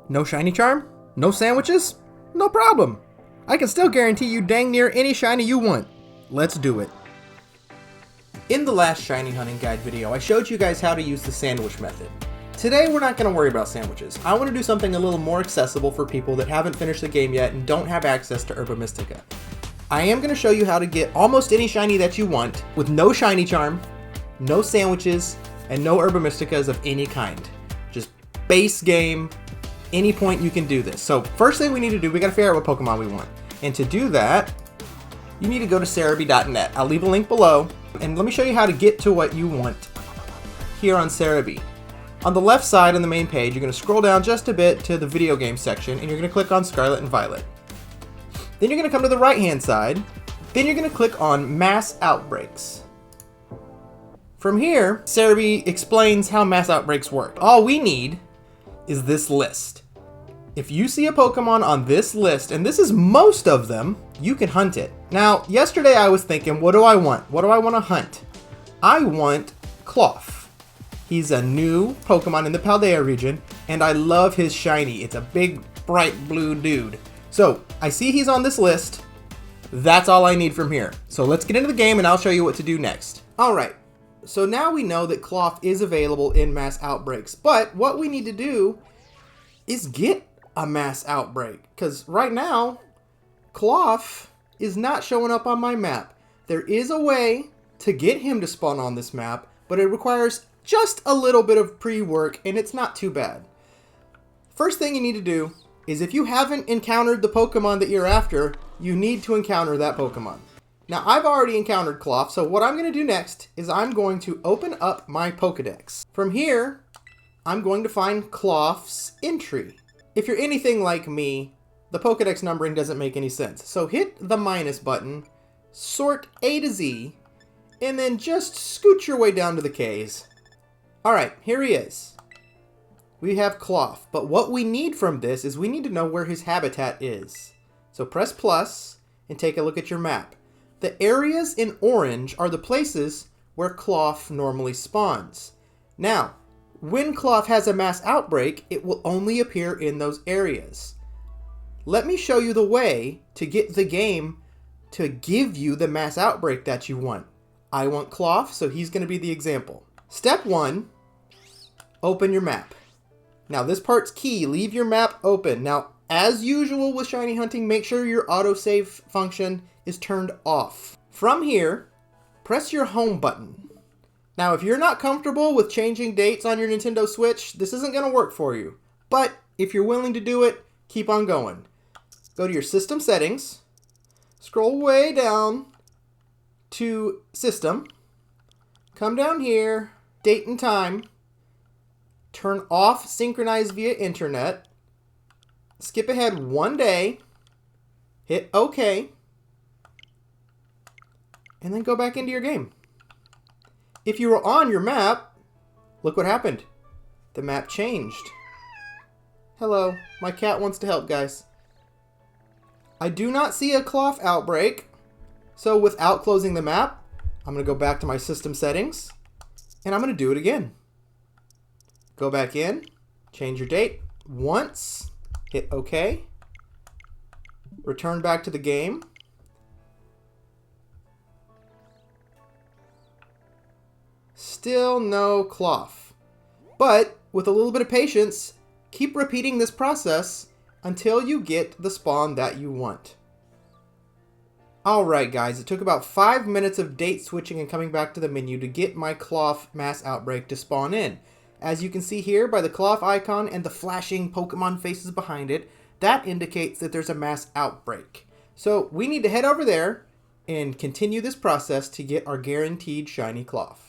No shiny charm? No sandwiches? No problem. I can still guarantee you dang near any shiny you want. Let's do it. In the last shiny hunting guide video, I showed you guys how to use the sandwich method. Today, we're not going to worry about sandwiches. I want to do something a little more accessible for people that haven't finished the game yet and don't have access to Herba Mystica. I am going to show you how to get almost any shiny that you want with no shiny charm, no sandwiches, and no Herba Mysticas of any kind. Just base game, any point you can do this. So first thing we need to do, we got to figure out what Pokemon we want. And to do that, you need to go to Cerebi.net. I'll leave a link below, and let me show you how to get to what you want here on Cerebi. On the left side on the main page, you're going to scroll down just a bit to the video game section, and you're going to click on Scarlet and Violet. Then you're going to come to the right-hand side. Then you're going to click on Mass Outbreaks. From here, Cerebi explains how mass outbreaks work. All we need is this list. If you see a Pokemon on this list, and this is most of them, you can hunt it. Now, yesterday I was thinking, what do I want? What do I want to hunt? I want Cloth. He's a new Pokemon in the Paldea region, and I love his shiny. It's a big, bright blue dude. So, I see he's on this list. That's all I need from here. So let's get into the game, and I'll show you what to do next. Alright, so now we know that Cloth is available in Mass Outbreaks, but what we need to do is get a Mass Outbreak, because right now, Cloth is not showing up on my map. There is a way to get him to spawn on this map, but it requires just a little bit of pre-work, and it's not too bad. First thing you need to do is, if you haven't encountered the Pokemon that you're after, you need to encounter that Pokemon. Now, I've already encountered Cloth, so what I'm going to do next is I'm going to open up my Pokedex. From here, I'm going to find Cloth's entry. If you're anything like me, the Pokedex numbering doesn't make any sense. So hit the minus button, sort A to Z, and then just scoot your way down to the Ks. Alright, here he is. We have Cloth, but what we need from this is we need to know where his habitat is. So press plus and take a look at your map. The areas in orange are the places where Cloth normally spawns. Now, when Cloth has a mass outbreak, it will only appear in those areas. Let me show you the way to get the game to give you the mass outbreak that you want. I want Cloth, so he's going to be the example. Step 1, open your map. Now this part's key, leave your map open. Now, as usual with shiny hunting, make sure your autosave function is turned off. From here, press your home button. Now, if you're not comfortable with changing dates on your Nintendo Switch, this isn't going to work for you. But if you're willing to do it, keep on going. Go to your system settings, scroll way down to system, come down here, date and time, turn off synchronize via internet, skip ahead 1 day, hit OK, and then go back into your game. If you were on your map, look what happened. The map changed. Hello, my cat wants to help, guys. I do not see a Cloth outbreak, so without closing the map, I'm going to go back to my system settings, and I'm going to do it again. Go back in, change your date once, hit OK, return back to the game. Still no Cloth. But with a little bit of patience, keep repeating this process until you get the spawn that you want. Alright guys, it took about 5 minutes of date switching and coming back to the menu to get my Cloth mass outbreak to spawn in. As you can see here by the Cloth icon and the flashing Pokemon faces behind it, that indicates that there's a mass outbreak. So we need to head over there and continue this process to get our guaranteed shiny Cloth.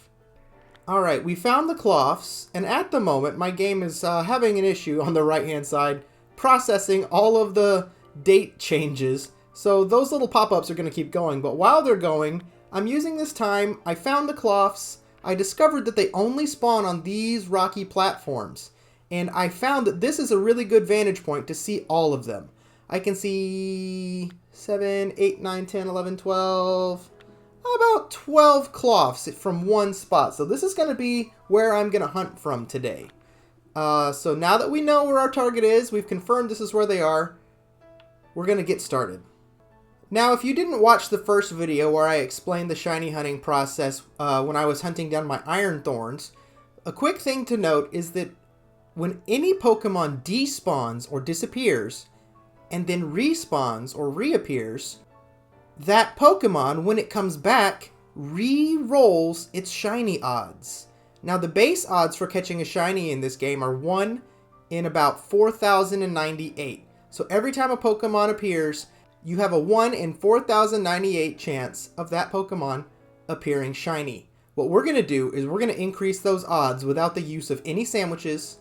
Alright, we found the Cloths, and at the moment my game is having an issue on the right hand side processing all of the date changes. So those little pop-ups are going to keep going, but while they're going, I'm using this time. I found the Cloths. I discovered that they only spawn on these rocky platforms, and I found that this is a really good vantage point to see all of them. I can see 7, 8, 9, 10, 11, 12, about 12 Cloths from one spot. So this is going to be where I'm going to hunt from today. So now that we know where our target is, we've confirmed this is where they are, we're going to get started. Now, if you didn't watch the first video where I explained the shiny hunting process when I was hunting down my iron thorns, a quick thing to note is that when any Pokemon despawns or disappears, and then respawns or reappears, that Pokemon, when it comes back, re-rolls its shiny odds. Now, the base odds for catching a shiny in this game are 1 in about 4,098. So every time a Pokemon appears, you have a 1 in 4,098 chance of that Pokemon appearing shiny. What we're going to do is we're going to increase those odds without the use of any sandwiches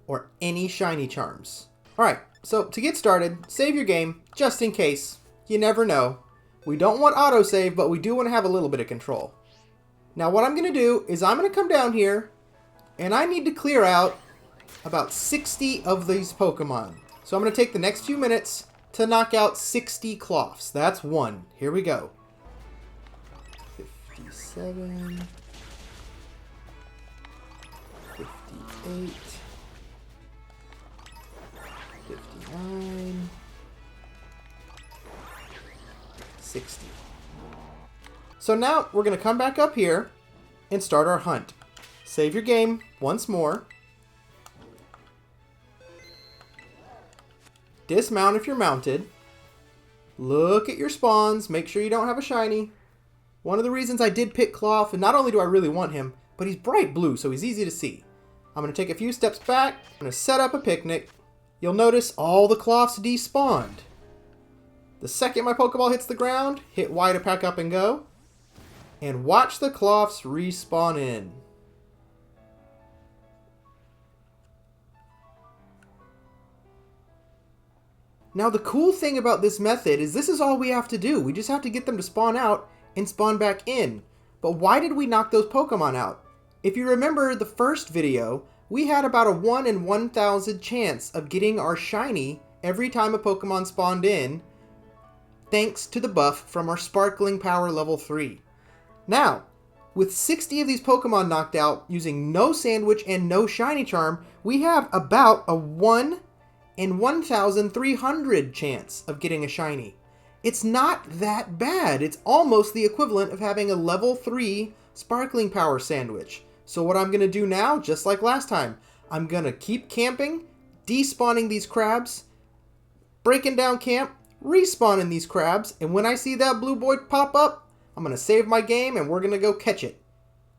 or any shiny charms. Alright, so to get started, save your game, just in case. You never know. We don't want autosave, but we do want to have a little bit of control. Now what I'm going to do is I'm going to come down here, and I need to clear out about 60 of these Pokemon. So I'm going to take the next few minutes to knock out 60 Cloths. That's one. Here we go. 57. 58. 59. 60. So now we're going to come back up here and start our hunt. Save your game once more. Dismount if you're mounted. Look at your spawns. Make sure you don't have a shiny. One of the reasons I did pick Cloth, and not only do I really want him, but he's bright blue, so he's easy to see. I'm going to take a few steps back. I'm going to set up a picnic. You'll notice all the Cloths despawned. The second my Pokeball hits the ground, hit Y to pack up and go. And watch the Cloths respawn in. Now the cool thing about this method is this is all we have to do. We just have to get them to spawn out and spawn back in. But why did we knock those Pokemon out? If you remember the first video, we had about a 1 in 1,000 chance of getting our shiny every time a Pokemon spawned in, thanks to the buff from our Sparkling Power level 3. Now, with 60 of these Pokemon knocked out using no sandwich and no shiny charm, we have about a 1 in 1,300 chance of getting a shiny. It's not that bad. It's almost the equivalent of having a level 3 Sparkling Power sandwich. So what I'm going to do now, just like last time, I'm going to keep camping, despawning these crabs, breaking down camp, respawning these crabs, and when I see that blue boy pop up, I'm going to save my game and we're going to go catch it.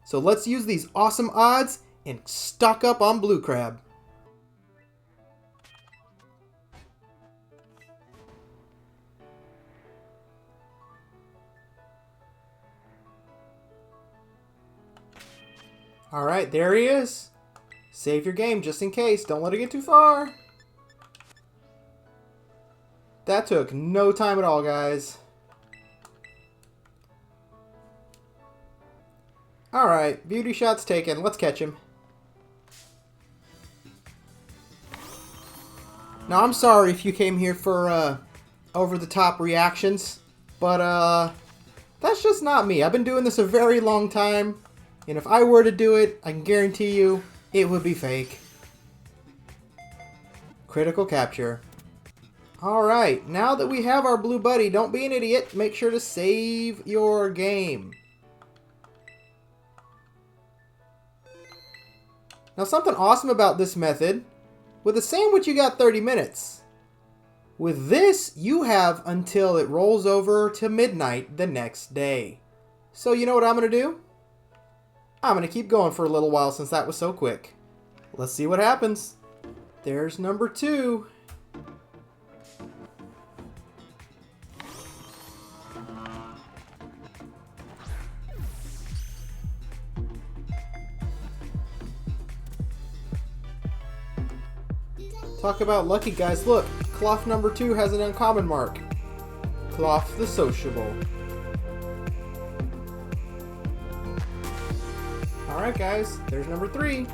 So let's use these awesome odds and stock up on blue crab. Alright, there he is. Save your game just in case. Don't let it get too far. That took no time at all, guys. Alright, beauty shot's taken. Let's catch him. Now, I'm sorry if you came here for over-the-top reactions, but that's just not me. I've been doing this a very long time, and if I were to do it, I can guarantee you it would be fake. Critical capture. Alright, now that we have our blue buddy, don't be an idiot. Make sure to save your game. Now, something awesome about this method, with a sandwich you got 30 minutes. With this, you have until it rolls over to midnight the next day. So you know what I'm going to do? I'm going to keep going for a little while since that was so quick. Let's see what happens. There's number 2. Talk about lucky, guys. Look, Cloth number 2 has an uncommon mark. Cloth the Sociable. Alright, guys. There's number 3.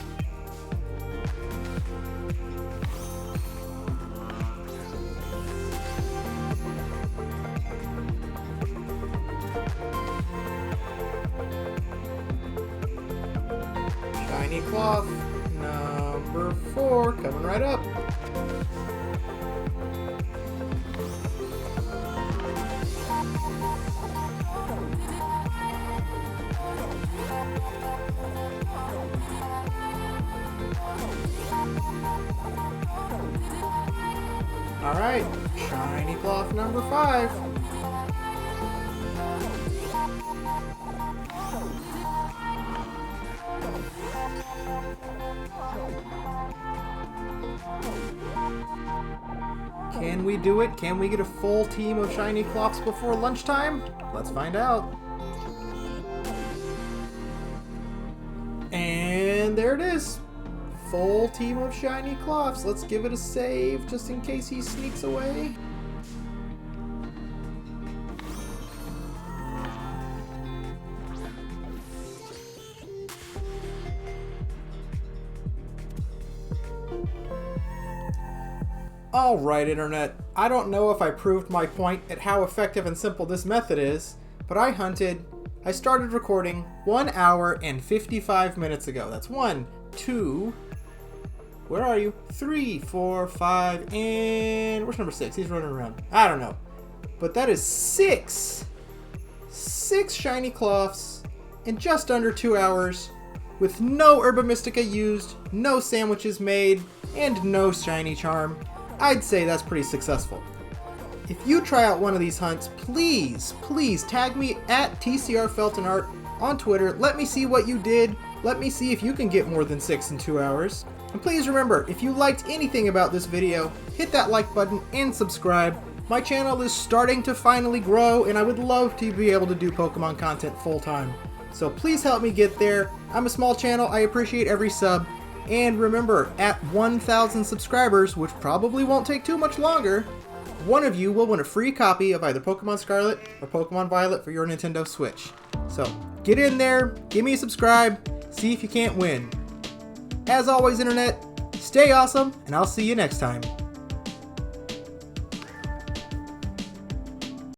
Shiny Cloth number 4 coming right up. Alright, shiny cloth number 5. Can we do it? Can we get a full team of shiny cloths before lunchtime? Let's find out. And there it is. Full team of shiny cloths. Let's give it a save just in case he sneaks away. Alright, Internet. I don't know if I proved my point at how effective and simple this method is, but I started recording 1 hour and 55 minutes ago. That's 1, 2, where are you? 3, 4, 5, and where's number 6? He's running around. I don't know. But that is 6 shiny cloths in just under 2 hours with no Herba Mystica used, no sandwiches made, and no shiny charm. I'd say that's pretty successful. If you try out one of these hunts, please tag me at TCRFeltonArt on Twitter. Let me see what you did. Let me see if you can get more than 6 in 2 hours. And please remember, if you liked anything about this video, hit that like button and subscribe. My channel is starting to finally grow, and I would love to be able to do Pokemon content full time. So please help me get there. I'm a small channel. I appreciate every sub. And remember, at 1,000 subscribers, which probably won't take too much longer, one of you will win a free copy of either Pokemon Scarlet or Pokemon Violet for your Nintendo Switch. So get in there, give me a subscribe, see if you can't win. As always, Internet, stay awesome, and I'll see you next time.